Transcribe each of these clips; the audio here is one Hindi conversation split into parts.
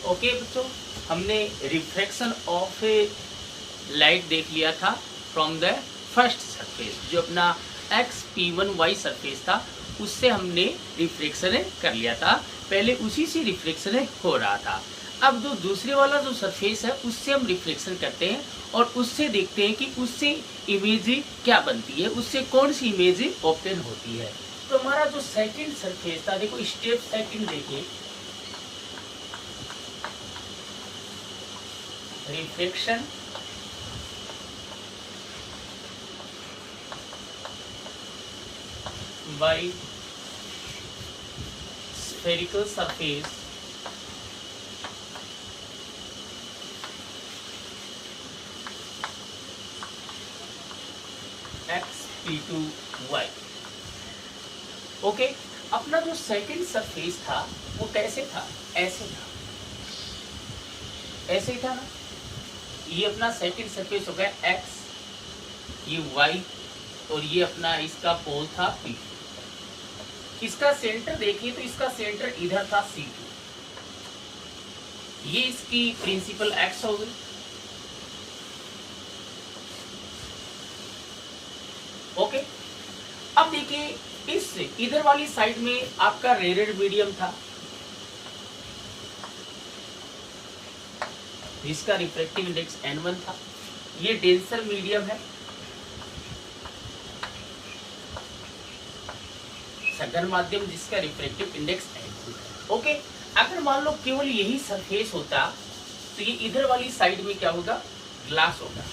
ओके बच्चों, हमने रिफ्लेक्शन ऑफ लाइट देख लिया था फ्रॉम द फर्स्ट सरफेस, जो अपना XP1Y सरफेस था उससे हमने रिफ्लेक्शन कर लिया था, पहले उसी से रिफ्लेक्शन हो रहा था। अब जो दूसरे वाला जो सरफेस है उससे हम रिफ्लेक्शन करते हैं और उससे देखते हैं कि उससे इमेज क्या बनती है, उससे कौन सी इमेज ऑब्टेन होती है। तो हमारा जो सेकंड सरफेस था, देखो स्टेप सेकंड देखिए, reflection by spherical surface XP2Y। Okay, अपना जो सेकंड सरफेस था वो कैसे था, ऐसे था, ऐसे ही था ना। ये अपना सेकंड सरफेस हो गया X, ये Y और ये अपना इसका पोल था P। इसका सेंटर देखिए तो इसका सेंटर इधर था C2, ये इसकी प्रिंसिपल X हो गई। ओके, अब देखिए इस इधर वाली साइड में आपका रेडेड मीडियम था, जिसका रिफ्रैक्टिव इंडेक्स N1 था। ये डेंसर मीडियम है, सघन माध्यम, जिसका रिफ्रैक्टिव इंडेक्स N2 है। ओके, अगर मान लो केवल यही सरफेस होता तो ये इधर वाली साइड में क्या होगा, ग्लास होगा।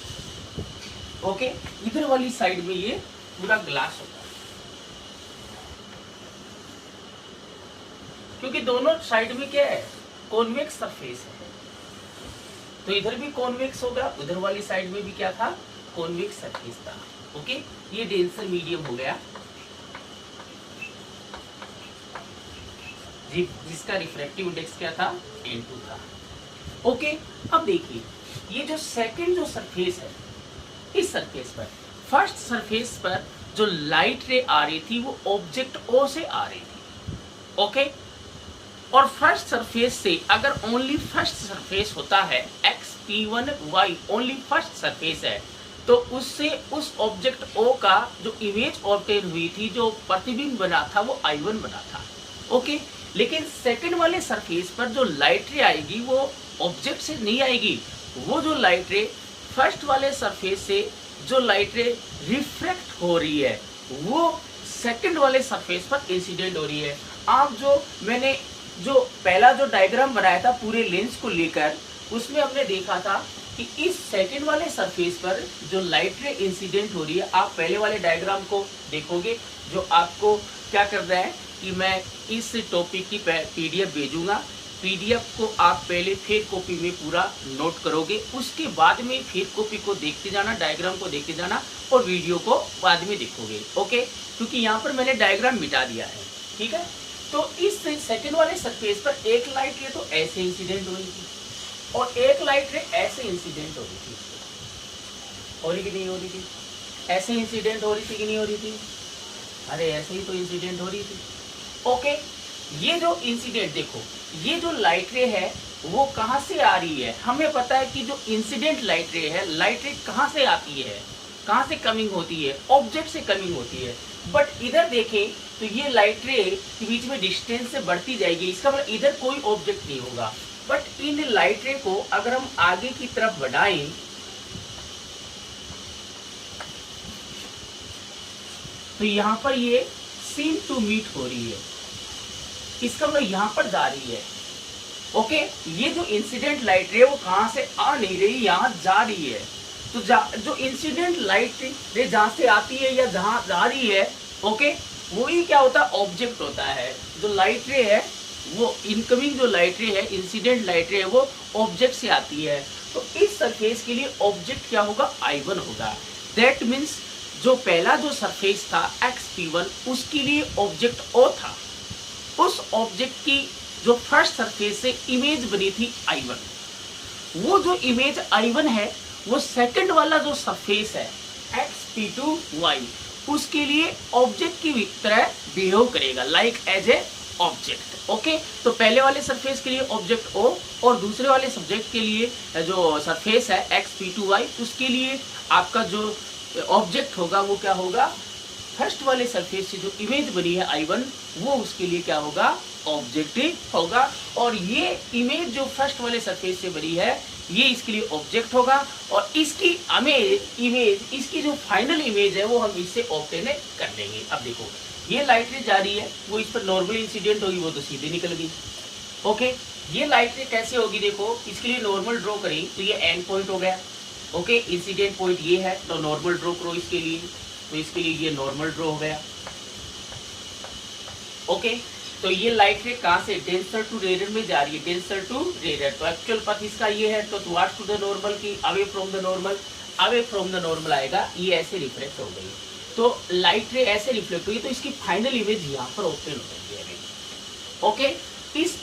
ओके, इधर वाली साइड में ये पूरा ग्लास होगा, क्योंकि दोनों साइड में क्या है, कॉन्वेक्स सरफेस है। तो इधर भी कॉन्वेक्स होगा, उधर वाली साइड में भी क्या था, कॉन्वेक्स सरफेस था। ओके, ये डेंसर मीडियम हो गया जी, जिसका रिफ्रैक्टिव इंडेक्स क्या था, N2 था। ओके, अब देखिए ये जो सेकंड जो सरफेस है, इस सरफेस पर, फर्स्ट सरफेस पर जो लाइट रे आ रही थी वो ऑब्जेक्ट O से आ रही थी। ओके, और फर्स्ट सरफेस से अगर ओनली फर्स्ट सरफेस होता है, XP1Y ओनली फर्स्ट सरफेस है, तो उससे उस ऑब्जेक्ट O का जो इमेज ऑब्टेन हुई थी, जो प्रतिबिंब बना था, वो I1 बना था। ओके, लेकिन सेकंड वाले सरफेस पर जो लाइट रे आएगी वो ऑब्जेक्ट से नहीं आएगी, वो जो लाइट रे फर्स्ट वाले सरफेस से जो लाइट रे रिफ्रैक्ट हो रही है वो सेकंड वाले सरफेस पर इंसिडेंट हो रही है। आप जो मैंने जो पहला जो डायग्राम बनाया था पूरे लेंस को लेकर, उसमें हमने देखा था कि इस सेकंड वाले सरफेस पर जो लाइट रे इंसिडेंट हो रही है, आप पहले वाले डायग्राम को देखोगे, जो आपको क्या करना है कि मैं इस टॉपिक की PDF भेजूंगा, PDF को आप पहले फेक कॉपी में पूरा नोट करोगे, उसके बाद में फेक कॉपी को देखते जाना, डायग्राम को देखते जाना और वीडियो को बाद में देखोगे। ओके, क्योंकि यहाँ पर मैंने डायग्राम मिटा दिया है, ठीक है। तो इस सेकंड वाले सरफेस पर एक लाइट रे तो ऐसे इंसिडेंट हो रही थी और एक लाइट रे ऐसे इंसिडेंट हो रही थी। हो रही कि नहीं हो रही थी, ऐसे इंसिडेंट हो रही थी कि नहीं हो रही थी, अरे ऐसे ही तो इंसिडेंट हो रही थी। ओके, ये जो इंसिडेंट देखो, ये जो लाइट रे है वो कहाँ से आ रही है, हमें पता है कि जो इंसिडेंट लाइट रे है, लाइट रे कहाँ से आती है, कहाँ से कमिंग होती है, ऑब्जेक्ट से कमिंग होती है। बट इधर देखें तो ये लाइट रे के बीच में डिस्टेंस से बढ़ती जाएगी, इसका मतलब इधर कोई ऑब्जेक्ट नहीं होगा। बट इन लाइट रे को अगर हम आगे की तरफ बढ़ाएं तो यहाँ पर ये सीम टू मीट हो रही है, इसका मतलब यहाँ पर जा रही है। ओके, ये जो इंसिडेंट लाइट रे वो कहाँ से आ नहीं रही, यहाँ जा रही है। तो जो इंसिडेंट लाइट रे जहाँ से आती है या जहाँ जा रही है, ओके, वही क्या होता है, ऑब्जेक्ट होता है। जो लाइट रे है वो इनकमिंग जो लाइट रे है, इंसिडेंट लाइट रे है, वो ऑब्जेक्ट से आती है। तो इस सरफेस के लिए ऑब्जेक्ट क्या होगा, I1 होगा। दैट मीन्स जो पहला जो सरफेस था XP1, उसके लिए ऑब्जेक्ट O था, उस ऑब्जेक्ट की जो फर्स्ट सरफेस से इमेज बनी थी I1, वो जो इमेज I1 है वो सेकंड वाला जो सरफेस है XP2Y, उसके लिए ऑब्जेक्ट की तरह बिहेव करेगा, like as a object. Okay, तो पहले वाले सरफेस के लिए ऑब्जेक्ट O और दूसरे वाले सब्जेक्ट के लिए जो सरफेस है x_p2y, उसके लिए आपका जो ऑब्जेक्ट होगा वो क्या होगा, फर्स्ट वाले सरफेस से जो इमेज बनी है I1 वो उसके लिए क्या होगा, ऑब्जेक्ट होगा। और ये इमेज जो फर्स्ट वाले सरफेस से बनी है ये इसके लिए ऑब्जेक्ट होगा और इसकी इमेज इसकी जो फाइनल इमेज है वो हम इससे ऑब्टेन कर लेंगे। अब देखो ये लाइट रे जा रही है, वो इस पर नॉर्मल इंसिडेंट होगी, वो तो सीधे निकल गई। ओके, ये लाइट रे कैसे होगी, देखो इसके लिए नॉर्मल ड्रॉ करें तो ये एंड पॉइंट हो गया। ओके, इंसिडेंट पॉइंट ये है तो नॉर्मल ड्रॉ करो इसके लिए, तो इसके लिए ये नॉर्मल ड्रॉ हो गया। ओके, तो ये लाइट रे कहाँ से डेंसर टू रेयर में जा रही है, डेंसर टू रेयर, तो एक्चुअल पथ इसका ये है, तो टुवर्ड्स टू द नॉर्मल की away from the normal, away from the normal आएगा, ये ऐसे रिफ्लेक्ट हो गई। तो लाइट रे ऐसे रिफ्लेक्ट हुई तो इसकी फाइनल इमेज यहाँ पर ऑब्टेन हो जाएगी। ओके, इस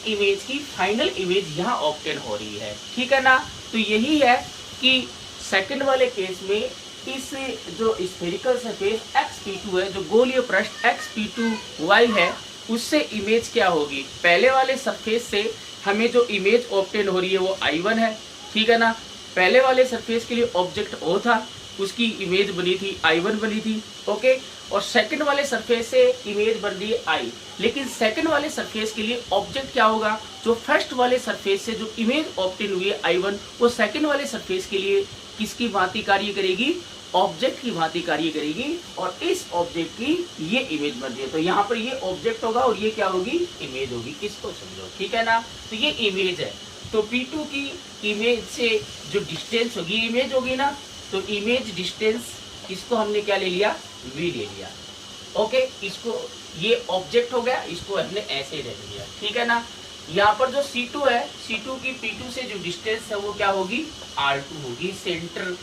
इमेज की फाइनल इमेज यहाँ ऑब्टेन हो रही है, ठीक है ना। तो यही है कि सेकंड वाले केस में इस जो स्फेरिकल सरफेस x_p2 है, जो गोलीय पृष्ठ x_p2y है, उससे इमेज क्या होगी, पहले वाले सरफेस से हमें जो इमेज ऑब्टेन हो रही है वो I1 है, ठीक है ना। पहले वाले सरफेस के लिए ऑब्जेक्ट O था, उसकी इमेज बनी थी I1 बनी थी। ओके, और सेकंड वाले सरफेस से इमेज बन रही है I, लेकिन सेकंड वाले सरफेस के लिए ऑब्जेक्ट क्या होगा, जो फर्स्ट वाले सरफेस से जो इमेज ऑब्टेन हुई है I1 वो सेकंड वाले सरफेस के लिए किसकी भांति कार्य करेगी, ऑब्जेक्ट की भांति कार्य करेगी और इस ऑब्जेक्ट की ये इमेज बन रही है। तो यहाँ पर ये ऑब्जेक्ट होगा और ये क्या होगी, इमेज होगी, किसको समझो, ठीक है ना। तो ये इमेज है, तो P2 की इमेज से जो डिस्टेंस होगी इमेज होगी ना, तो इमेज डिस्टेंस इसको हमने क्या ले लिया, V ले लिया। ओके, इसको ये ऑब्जेक्ट हो गया, इसको हमने ऐसे रख लिया, ठीक है ना। यहाँ पर जो C2 है, C2 की P2 से जो डिस्टेंस है वो क्या होगी, R2 होगी, centre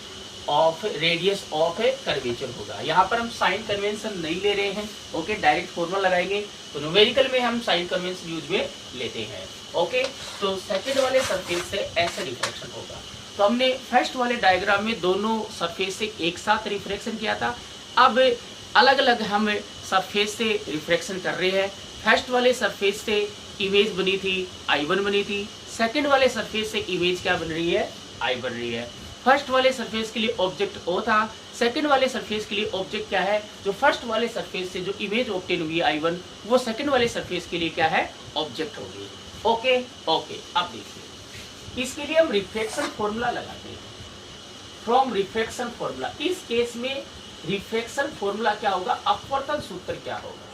of radius of curvature होगा। यहाँ पर हम साइन कन्वेंशन नहीं ले रहे हैं, ओके, डायरेक्ट फॉर्मूला लगाएंगे, तो न्यूमेरिकल में हम साइन कन्वेंशन यूज में लेते हैं। ओके, तो सेकंड वाले सरफेस से ऐसे रिफ्लेक्शन होगा। तो हमने फर्स्ट वाले डायग्राम में दोनों सरफेस से एक साथ रिफ्लेक्शन किया था, अब अलग अलग हम सरफेस से रिफ्लेक्शन कर रहे हैं। फर्स्ट वाले सरफेस से इमेज बनी थी I1 बनी थी, सेकंड वाले सरफेस से इमेज क्या बन रही है, I बन रही है। फर्स्ट वाले सरफेस के लिए ऑब्जेक्ट O था, सेकंड वाले सरफेस के लिए ऑब्जेक्ट क्या है, जो फर्स्ट वाले सरफेस से जो इमेज ऑब्टेन हुई है I1 वो सेकंड वाले सरफेस के लिए क्या है, ऑब्जेक्ट होगी। ओके ओके, अब देखिए इसके लिए हम रिफ्लेक्शन फॉर्मूला लगाते हैं, फ्रॉम रिफ्लेक्शन फॉर्मूला। इस केस में रिफ्लेक्शन फॉर्मूला क्या होगा, अपवर्तन सूत्र क्या होगा,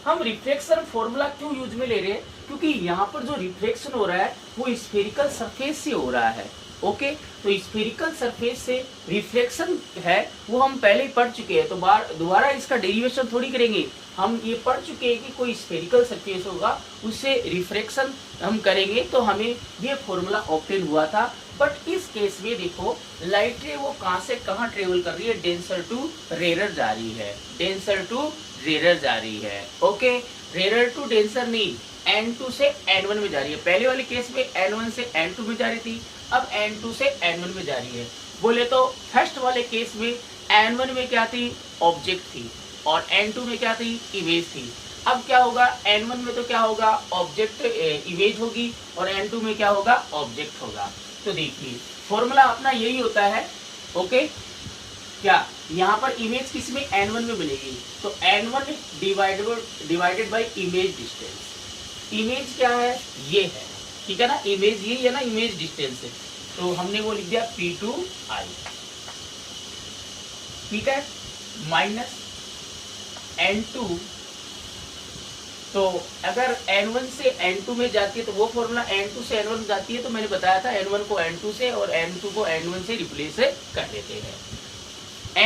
हम रिफ्लेक्शन फॉर्मूला क्यों यूज में ले रहे हैं, क्योंकि यहाँ पर जो रिफ्लेक्शन हो रहा है वो स्फेरिकल सरफेस से हो रहा है। ओके, तो स्फेरिकल सरफेस से रिफ्लेक्शन है वो हम पहले ही पढ़ चुके हैं, तो दोबारा इसका डेरिवेशन थोड़ी करेंगे, हम ये पढ़ चुके हैं कि कोई स्फेरिकल सरफेस होगा उससे रिफ्लेक्शन हम करेंगे तो हमें ये फॉर्मूला ऑब्टेन हुआ था। बट इस केस में देखो लाइट रे वो कहाँ से कहाँ ट्रेवल कर रही है, डेंसर टू रेयर जा रही है, डेंसर टू रेयर जा रही है। ओके, रेयर टू डेंसर नहीं, N2 से N1 में जा रही है। पहले वाले केस में N1 से N2 में जा रही थी, अब N2 से N1 में जा रही है। बोले तो फर्स्ट वाले केस में N1 में क्या थी, ऑब्जेक्ट थी, और N2 में क्या थी, इमेज थी। अब क्या होगा, N1 में तो क्या होगा, ऑब्जेक्ट इमेज होगी, और N2 में क्या होगा, ऑब्जेक्ट होगा। तो देखिए फॉर्मूला अपना यही होता है। ओके, क्या यहाँ पर इमेज किस में, N1 में बनेगी, तो N1 divided by image distance. Image क्या है, ये है, ठीक है ना, इमेज ये है ना, इमेज डिस्टेंस है, तो हमने वो लिख दिया P2I, ठीक है, माइनस N2। तो अगर N1 से N2 में जाती है तो वो फॉर्मूला N2 से N1 जाती है, तो मैंने बताया था N1 को N2 से और N2 को N1 से रिप्लेस कर देते हैं।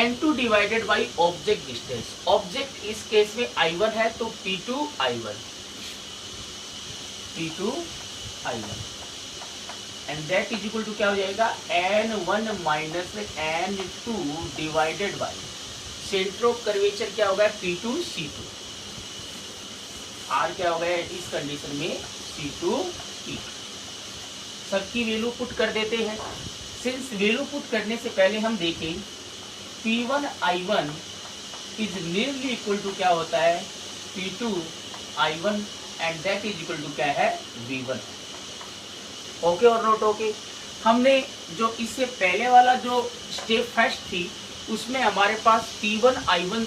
N2 divided by object distance, object इस केस में I1 है तो P2I1 and that is equal to क्या हो जाएगा, N1 minus N2 divided by centre of curvature क्या होगा, P2C2, R क्या हो गया इस कंडीशन में, C2P2। सबकी वैल्यू पुट कर देते हैं। सिंस वैल्यू पुट करने से पहले हम देखें P1I1 is nearly equal to क्या होता है, P2I1 and that is equal to क्या है, V1। ओके और नोट ओके। हमने जो इससे पहले वाला जो स्टेप फर्स्ट थी उसमें हमारे पास P1I1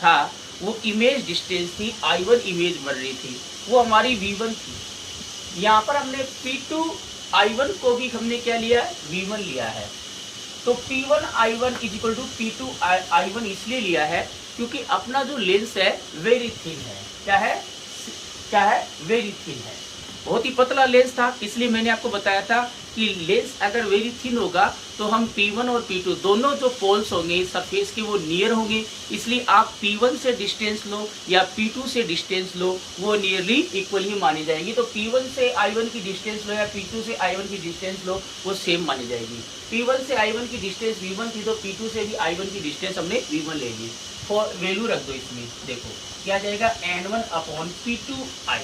था, वो इमेज डिस्टेंस थी, I1 इमेज बन रही थी, वो हमारी V1 थी। यहाँ पर हमने P2I1 को भी हमने क्या लिया है, V1 लिया है। तो P1I1 is equal to P2I1 इसलिए लिया है क्योंकि अपना जो लेंस है वेरी थिन है। क्या है, वेरी थिन है, बहुत ही पतला लेंस था, इसलिए मैंने आपको बताया था कि लेंस अगर वेरी थिन होगा तो हम P1 और P2 दोनों जो पोल्स होंगे सरफेस के वो नियर होंगे, इसलिए आप P1 से डिस्टेंस लो या P2 से डिस्टेंस लो वो नियरली इक्वल ही मानी जाएगी। तो P1 से I1 की डिस्टेंस लो या P2 से I1 की डिस्टेंस लो वो सेम मानी जाएगी। P1 से I1 की डिस्टेंस V1 थी तो P2 से भी I1 की डिस्टेंस हमने V1 ले ली। फॉर वैल्यू रख दो इसमें, देखो क्या जाएगा, N1 अपॉन P2I।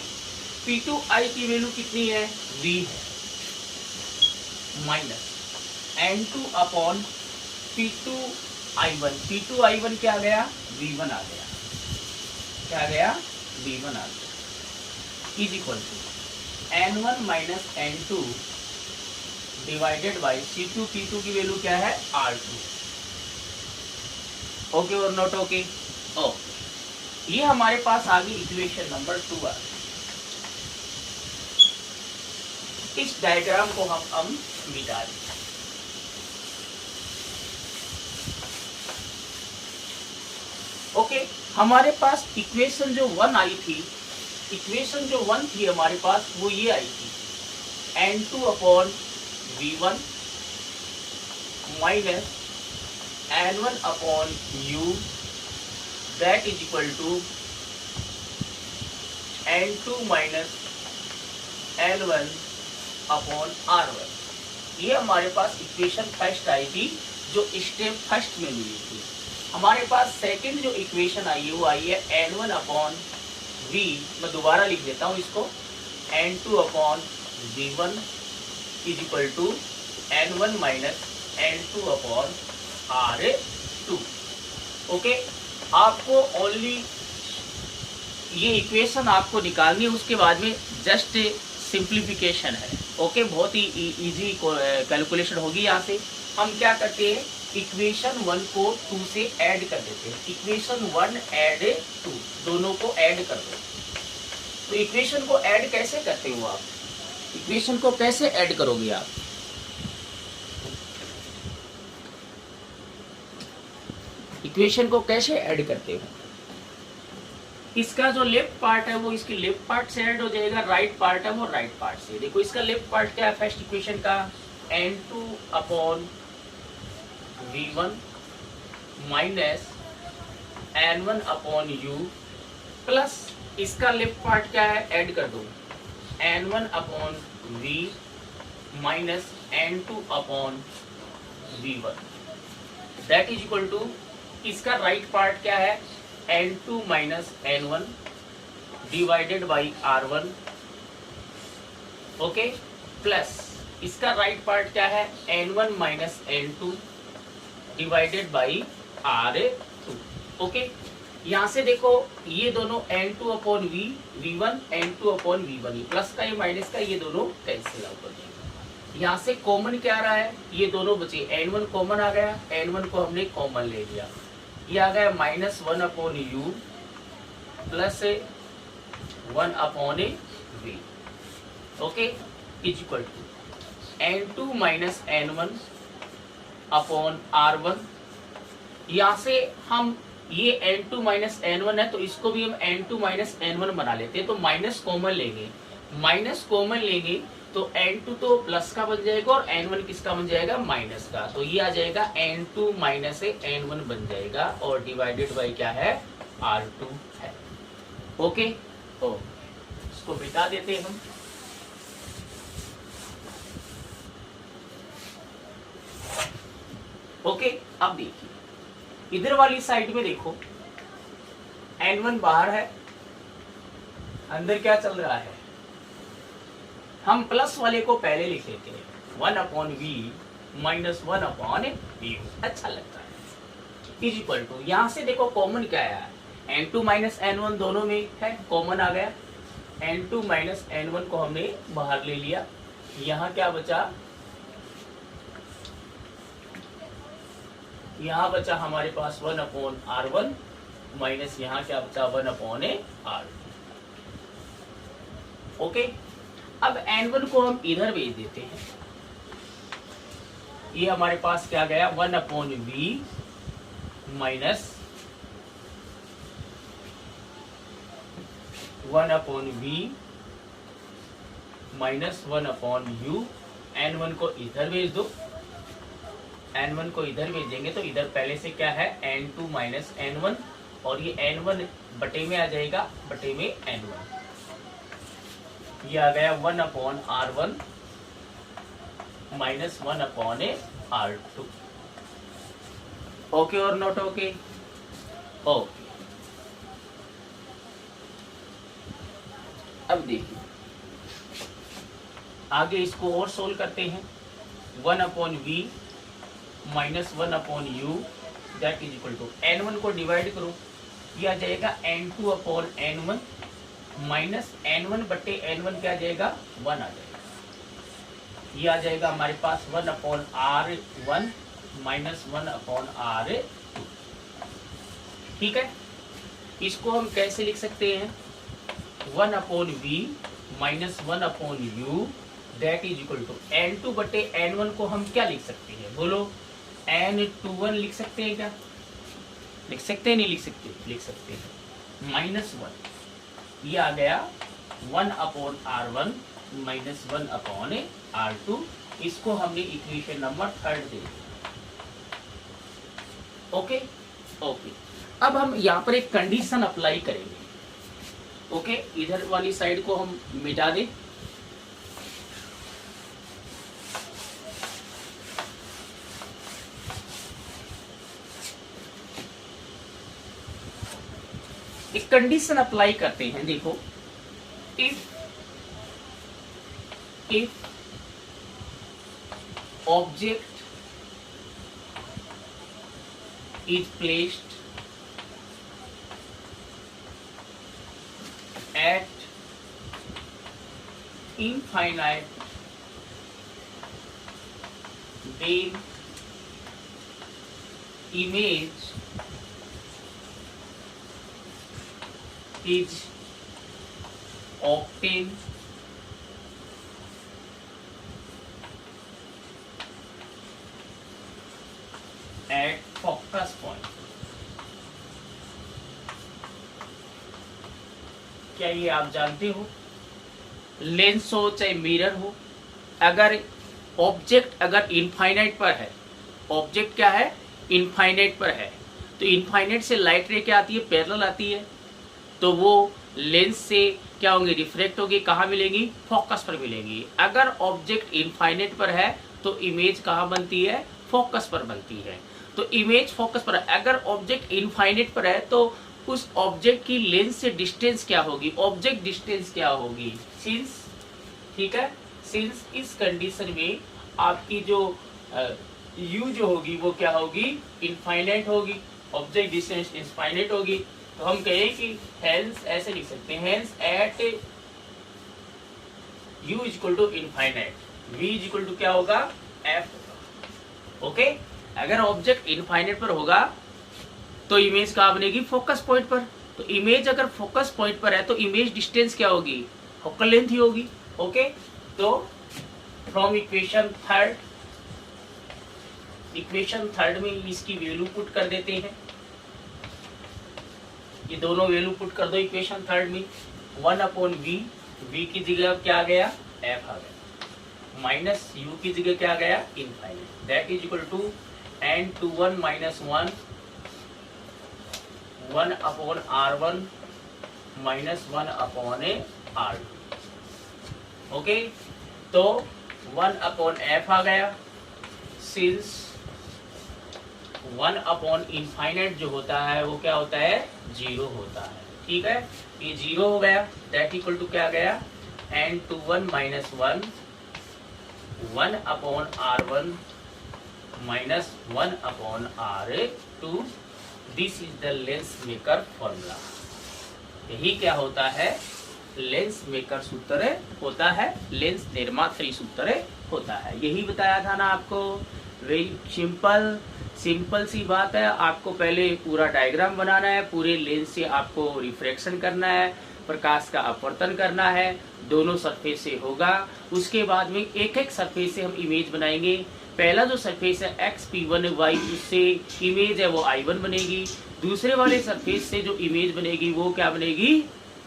P2I की वैल्यू कितनी है, V है, minus N2 upon P2I1। P2I1 क्या आ गया, V1 आ गया, क्या आ गया, V1 आ गया, is equal to N1 minus N2 divided by C2। P2 की वैल्यू क्या है, R2। ओके और नॉट ओके। ये हमारे पास आ गई इक्वेशन नंबर 2। इस डायग्राम को हम मिटा दें। ओके, हमारे पास इक्वेशन जो 1 आई थी, इक्वेशन जो 1 थी हमारे पास वो ये आई थी, N2 upon V1 minus N1 upon U that is equal to N2 minus N1 upon R1। ये हमारे पास इक्वेशन फर्स्ट आई थी जो स्टेप फर्स्ट में मिली थी। हमारे पास सेकंड जो इक्वेशन आई है वो आई है N1 अपॉन V, मैं दोबारा लिख देता हूँ इसको, N2 upon V1 is equal to N1 minus N2 upon R2। Okay, आपको ओनली ये इक्वेशन आपको निकालनी है, उसके बाद में जस्ट सिंप्लीफिकेशन है। ओके, बहुत ही इजी कैलकुलेशन होगी। यहाँ से हम क्या करते हैं, इक्वेशन 1 को 2 से ऐड कर देते हैं। इक्वेशन 1 ऐड 2 दोनों को ऐड कर दो। तो इक्वेशन को ऐड कैसे करते हो आप, इक्वेशन को कैसे ऐड करोगे आप, इक्वेशन को कैसे ऐड करते हो, इसका जो लेफ्ट पार्ट है वो इसके लेफ्ट पार्ट से ऐड हो जाएगा, राइट पार्ट है वो राइट पार्ट से। देखो इसका लेफ्ट पार्ट क्या है फर्स्ट इक्वेशन का, N2 upon V1 minus N1 upon U plus इसका लेफ्ट पार्ट क्या है, ऐड कर दो, N1 upon V minus N2 upon V1 that is equal to इसका राइट पार्ट क्या है, N2 minus N1 divided by R1। Okay, plus इसका राइट पार्ट क्या है, N1 minus N2 divided by R2। Okay, यहाँ से देखो ये दोनों N2 upon V1 N2 upon V1, plus का ये माइनस का ये दोनों कैंसिल आउट हो जाएगा। यहाँ से कॉमन क्या आ रहा है, ये दोनों बचे, N1 कॉमन आ गया, N1 को हमने कॉमन ले लिया, ये आ गया minus 1 upon U plus 1 upon V। Okay, is equal to N2 minus N1 upon R1। यहाँ से हम ये N2 माइनस N1 है तो इसको भी हम N2 माइनस N1 बना लेते हैं, तो माइनस कॉमन लेंगे, माइनस कॉमन लेंगे तो N2 तो प्लस का बन जाएगा और N1 किसका बन जाएगा, माइनस का, तो ये आ जाएगा N2 माइनस N1 बन जाएगा और डिवाइडेड बाई क्या है, R2 है। ओके, तो इसको बिता देते हैं हम। ओके, अब देखिए इधर वाली साइड में देखो N1 बाहर है, अंदर क्या चल रहा है, हम प्लस वाले को पहले लिख लेते हैं, 1 upon V minus 1 upon U, अच्छा लगता है। इज इक्वल टू, यहाँ से देखो कॉमन क्या आया, n2 माइनस n1 दोनों में है, कॉमन आ गया, n2 माइनस n1 को हमने बाहर ले लिया, यहाँ क्या बचा, यहाँ बचा हमारे पास 1/r1 माइनस यहाँ क्या बचा 1/r2। ओके, अब n1 को हम इधर भेज देते हैं, ये हमारे पास क्या गया 1/v minus 1/v minus 1/u। n1 को इधर भेज दो, n1 को इधर भेजेंगे तो इधर पहले से क्या है n2 माइनस n1, और ये n1 बटे में आ जाएगा, बटे में n1, ये आ गया 1/r1 माइनस 1/r2। ओके और नॉट ओके? ओके। अब देखिए आगे इसको और सोल्व करते हैं, 1/v minus 1/u that is equal to, n1 को डिवाइड करो, ये आ जाएगा n2/n1 माइनस n1 बटे n1 क्या आ जाएगा 1 आ जाएगा, ये आ जाएगा हमारे पास 1/r1 माइनस 1/r2। ठीक है, इसको हम कैसे लिख सकते हैं, 1/v minus 1/u that is equal to, n2 बटे n1 को हम क्या लिख सकते हैं, बोलो n21 लिख सकते हैं क्या, लिख सकते हैं नहीं लिख सकते, लिख सकते हैं, माइनस 1, ये आ गया 1/r1 माइनस 1/r2। इसको हमने इक्वेशन नंबर 3 दे दिया। ओके ओके, अब हम यहाँ पर एक कंडीशन अप्लाई करेंगे। ओके, इधर वाली साइड को हम मिटा दें, एक कंडीशन अप्लाई करते हैं। देखो, if object is placed at infinite, then image is obtained at focus point। क्या ये आप जानते हो, लेंस हो चाहे मिरर हो, अगर ऑब्जेक्ट अगर इनफाइनाइट पर है, ऑब्जेक्ट क्या है इनफाइनाइट पर है, तो इनफाइनाइट से लाइट रे क्या आती है, पैरेलल आती है, तो वो लेंस से क्या होंगी, रिफ्लेक्ट होगी, कहाँ मिलेंगी, फोकस पर मिलेंगी। अगर ऑब्जेक्ट इनफाइनाइट पर है तो इमेज कहाँ बनती है, फोकस पर बनती है। तो इमेज फोकस पर है, अगर ऑब्जेक्ट इनफाइनाइट पर है तो उस ऑब्जेक्ट की लेंस से डिस्टेंस क्या होगी, ऑब्जेक्ट डिस्टेंस क्या होगी, सिंस, ठीक है, सिंस इस कंडीशन में आपकी जो यू जो होगी वो क्या होगी, इनफाइनाइट होगी, ऑब्जेक्ट डिस्टेंस इनफाइनाइट होगी। तो हम कहें कि हेंस ऐसे लिख सकते हैं, hence at u equal to infinite, v equal to क्या होगा, f होगा। ओके, अगर ऑब्जेक्ट इनफाइनाइट पर होगा तो इमेज कहाँ बनेगी, फोकस पॉइंट पर। तो इमेज अगर फोकस पॉइंट पर है तो इमेज डिस्टेंस क्या होगी, फोकल लेंथ ही होगी। ओके, तो फ्रॉम इक्वेशन थर्ड में इसकी वैल्यू पुट कर देते हैं, ये दोनों वैल्यू पुट कर दो इक्वेशन थर्ड में, 1/v, v की जगह क्या आ गया, f आ गया, माइनस u की जगह क्या आ गया, infinite, that is equal to n21 minus 1/r1 minus 1/r2। Okay, तो 1/f आ गया, सिंस 1/इनफाइनाइट जो होता है वो क्या होता है, 0 होता है। ठीक है, ये 0 हो गया, दैट इक्वल टू क्या आ गया, n21 minus 1/r1 minus 1/r2। This is the lens maker formula. यही क्या होता है, लेंस मेकर सूत्र होता है, लेंस निर्मात्री सूत्र होता है। यही बताया था ना आपको, वेरी सिंपल सी बात है। आपको पहले पूरा डायग्राम बनाना है, पूरे लेंस से आपको रिफ्रैक्शन करना है, प्रकाश का अपवर्तन करना है, दोनों सरफेस से होगा। उसके बाद में एक एक सरफेस से हम इमेज बनाएंगे। पहला जो सरफेस है XP1Y, उससे इमेज है वो I1 बनेगी। दूसरे वाले सरफेस से जो इमेज बनेगी वो क्या बनेगी,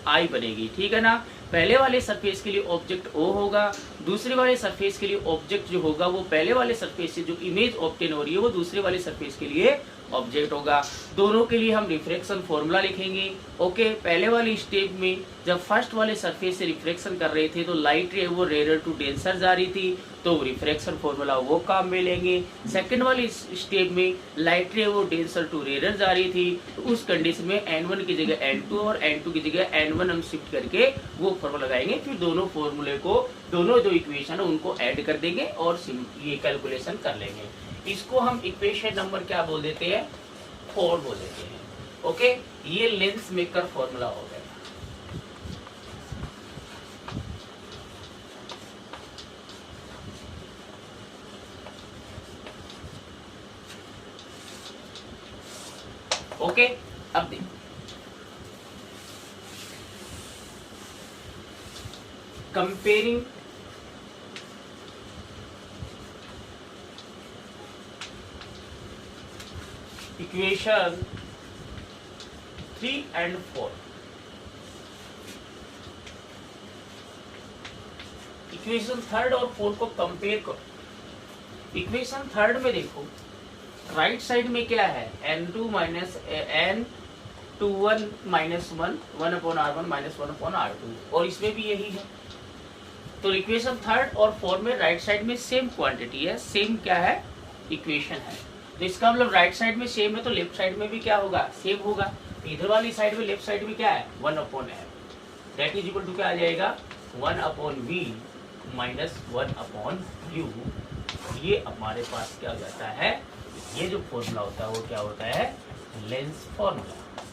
I बनेगी। ठीक है ना। पहले वाले सरफेस के लिए ऑब्जेक्ट O होगा, दूसरे वाले सरफेस के लिए ऑब्जेक्ट जो होगा वो पहले वाले सरफेस से जो इमेज ऑब्टेन हो रही है वो दूसरे वाले सरफेस के लिए ऑब्जेक्ट होगा। दोनों के लिए हम रिफ्रैक्शन फॉर्मूला लिखेंगे। ओके, पहले वाली स्टेप में जब फर्स्ट वाले सरफेस से रिफ्रैक्शन कर रहे थे तो लाइट रे वो रेयर टू डेंसर जा रही थी, तो रिफ्रैक्शन फॉर्मूला वो काम में लेंगे। सेकंड वाली स्टेप में लाइट रे वो डेंसर टू रेयर जा रही थी, तो उस कंडीशन में N1 की जगह N2 और N2 की जगह N1 हम शिफ्ट करके वो फॉर्मूला लगाएंगे। फिर दोनों फॉर्मूले को, दोनों जो इक्वेशन है उनको ऐड कर देंगे और ये कैलकुलेशन कर लेंगे। इसको हम इक्वेशन नंबर क्या बोल देते हैं, 4 बोल देते हैं। ओके, ये लेंस मेकर फॉर्मूला हो गया। ओके, अब देखो कंपेयरिंग इक्वेशन 3 and 4। इक्वेशन 3 और 4 को कंपेयर करो। इक्वेशन 3 में देखो राइट साइड में क्या है, N2 minus N21 minus 1/R1 minus 1/R2, और इसमें भी यही है। तो इक्वेशन 3 और 4 में राइट साइड में सेम क्वांटिटी है, सेम क्या है, इक्वेशन है। तो इसका मतलब राइट साइड में सेम है तो लेफ्ट साइड में भी क्या होगा, सेम होगा। इधर वाली साइड में लेफ्ट साइड में क्या है, 1/f, that is equal to क्या आ जाएगा, 1/v माइनस 1/u। ये हमारे पास क्या हो जाता है, ये जो फॉर्मूला होता है वो क्या होता है, लेंस फॉर्मूला।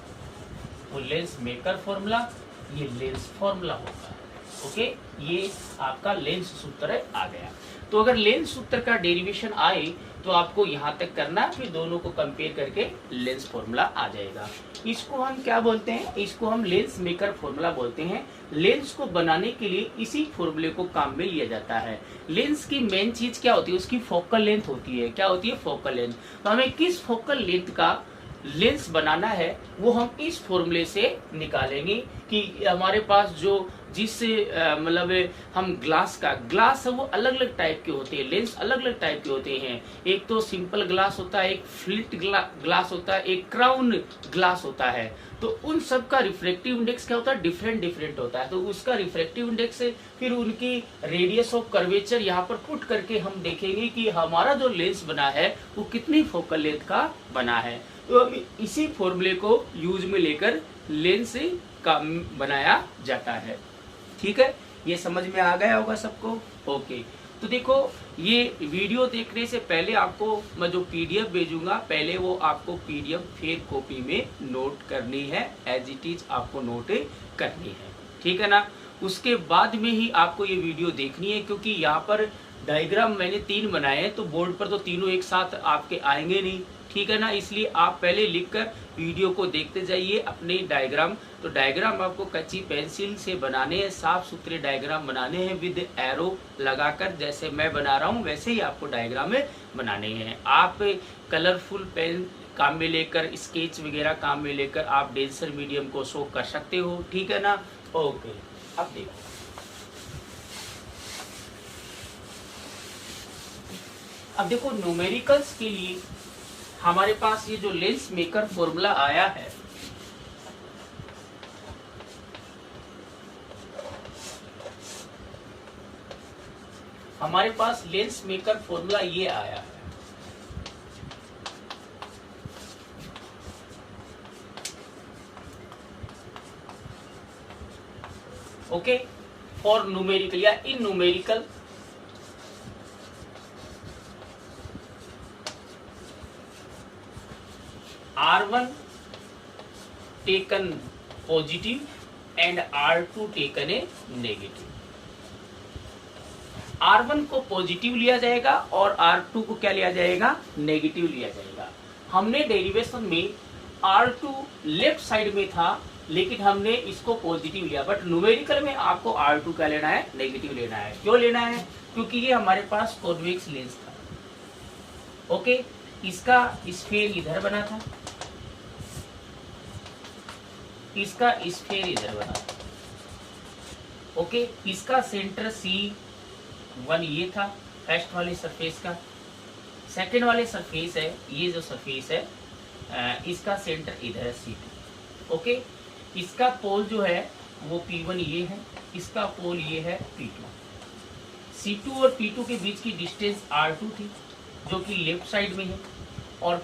वो लेंस मेकर फॉर्मूला, ये लेंस फॉर्मूला होता है। ओके, ये आपका लेंस सूत्र आ गया। तो अगर लेंस सूत्र का डेरिवेशन आए तो आपको यहाँ तक करना, फिर दोनों को कंपेयर करके लेंस फॉर्मूला आ जाएगा। इसको हम क्या बोलते हैं, इसको हम लेंस मेकर फॉर्मूला बोलते हैं। लेंस को बनाने के लिए इसी फॉर्मूले को काम में लिया जाता है। लेंस की मेन चीज क्या होती है, उसकी फोकल लेंथ होती है। क्या होती है, फोकल लेंथ। तो हमें किस फोकल लेंथ का लेंस बनाना है वो हम इस फॉर्मूले से निकालेंगे कि हमारे पास जो जिस मतलब हम ग्लास है वो अलग अलग टाइप के होते हैं, लेंस अलग अलग टाइप के होते हैं। एक तो सिंपल ग्लास होता है, एक फ्लिट ग्लास होता है, एक क्राउन ग्लास होता है। तो उन सब का रिफ्रैक्टिव इंडेक्स क्या होता है, डिफरेंट होता है। तो उसका रिफ्रैक्टिव इंडेक्स फिर उनकी रेडियस ऑफ कर्वेचर यहाँ पर पुट करके हम देखेंगे कि हमारा जो लेंस बना है वो कितनी फोकल लेंथ का बना है। तो अब इसी फॉर्मूले को यूज में लेकर लेंस का बनाया जाता है। ठीक है, ये समझ में आ गया होगा सबको। ओके, तो देखो ये वीडियो देखने से पहले आपको मैं जो PDF भेजूंगा, पहले वो आपको PDF फेयर कॉपी में नोट करनी है, एज इट इज आपको नोट करनी है। ठीक है ना। उसके बाद में ही आपको ये वीडियो देखनी है, क्योंकि यहाँ पर डायग्राम मैंने 3 बनाए हैं, तो बोर्ड पर तो तीनों एक साथ आपके आएंगे नहीं। ठीक है ना, इसलिए आप पहले लिखकर वीडियो को देखते जाइए अपने डायग्राम। तो डायग्राम आपको कच्ची पेंसिल से बनाने हैं, साफ सुथरे डायग्राम बनाने हैं विद एरो लगाकर, जैसे मैं बना रहा हूँ वैसे ही आपको डायग्राम बनाने हैं। आप कलरफुल पेन काम में लेकर, स्केच वगैरह काम में लेकर आप डेंसर मीडियम को शो कर सकते हो। ठीक है ना। ओके, अब देखो न्यूमेरिकल्स के लिए हमारे पास ये जो लेंस मेकर फॉर्मूला आया है, हमारे पास लेंस मेकर फॉर्मूला ये आया है। ओके, फॉर न्यूमेरिकल या इन numerical R1 taken positive and R2 taken a negative. R1 को पॉजिटिव लिया जाएगा और R2 को क्या लिया जाएगा, नेगेटिव लिया जाएगा। हमने डेरिवेशन में R2 लेफ्ट साइड में था लेकिन हमने इसको पॉजिटिव लिया, बट न्यूमेरिकल में आपको R2 क्या लेना है, नेगेटिव लेना है। क्यों लेना है, क्योंकि ये हमारे पास कॉन्वेक्स लेंस था। ओके, इसका स्फीयर इधर बना था, इसका स्फीयर इधर बना था। ओके, इसका सेंटर C1 ये था फर्स्ट वाले सरफेस का। सेकंड वाले सरफेस है, ये जो सरफेस है इसका सेंटर इधर है C2। ओके, इसका पोल जो है वो P1 ये है, इसका पोल ये है P2। C2 और P2 के बीच की डिस्टेंस R2 थी जो कि लेफ्ट साइड में है, और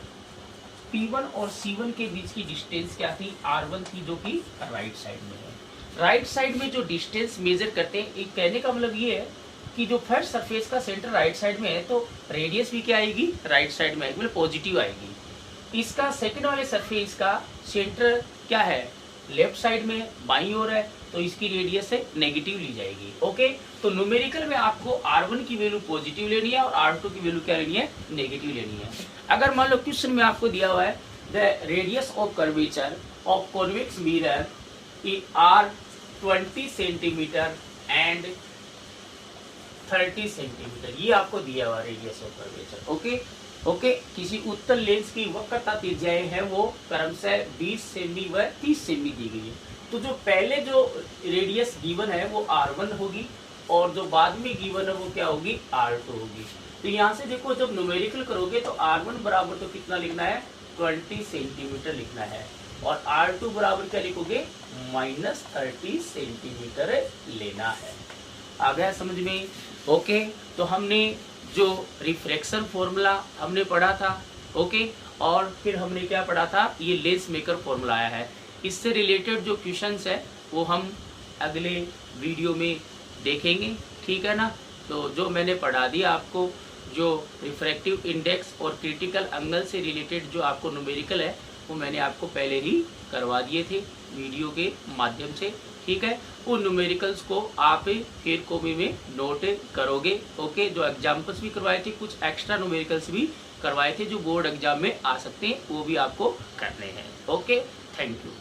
P1 और C1 के बीच की डिस्टेंस क्या थी, R1 थी जो कि राइट साइड में है। राइट साइड में जो डिस्टेंस मेजर करते हैं, एक कहने का मतलब ये है कि जो फर्स्ट सरफेस का सेंटर राइट साइड में है तो रेडियस भी क्या आएगी, राइट साइड में आएगी, मतलब पॉजिटिव आएगी। इसका सेकंड वाले सरफेस का सेंटर क्या है, लेफ्ट साइड में बाईं ओर है, तो इसकी रेडियस है नेगेटिव ली जाएगी। ओके, तो न्यूमेरिकल में आपको R1 की वैल्यू पॉजिटिव लेनी है और R2 की वैल्यू क्या लेनी है, नेगेटिव लेनी है। अगर मान लो क्वेश्चन में आपको दिया हुआ है the radius of curvature of convex mirror are 20 centimetre and 30 centimetre, ये आपको दिया हुआ रेडियस ऑफ कर्वेचर। ओके, किसी उत्तल लेंस की वक्रता त्रिज्याएं है वो क्रमशः 20 सेमी व 30 सेमी दी गई है। तो जो पहले जो रेडियस गिवन है वो R1 होगी और जो बाद में गिवन है वो क्या होगी, R2 होगी। तो यहाँ से देखो जब न्यूमेरिकल करोगे तो R1 बराबर तो कितना लिखना है, 20 सेंटीमीटर लिखना है, और R2 बराबर क्या लिखोगे, -30 सेंटीमीटर लेना है। आ गया समझ में। ओके, तो हमने जो रिफ्रैक्शन फॉर्मूला हमने पढ़ा था, ओके, और फिर हमने क्या पढ़ा था, ये लेंस मेकर फॉर्मूला आया है। इससे रिलेटेड जो क्वेश्चंस है वो हम अगले वीडियो में देखेंगे, ठीक है ना। तो जो मैंने पढ़ा दिया आपको, जो रिफ्रैक्टिव इंडेक्स और क्रिटिकल एंगल से रिलेटेड जो आपको न्यूमेरिकल है वो मैंने आपको पहले ही करवा दिए थे वीडियो के माध्यम से, ठीक है। उन न्यूमेरिकल्स को आप फिर कॉपी में नोट करोगे। ओके, जो एग्जाम्पल्स भी करवाए थे, कुछ एक्स्ट्रा न्यूमेरिकल्स भी करवाए थे जो बोर्ड एग्जाम में आ सकते हैं, वो भी आपको करने हैं। Okay, thank you.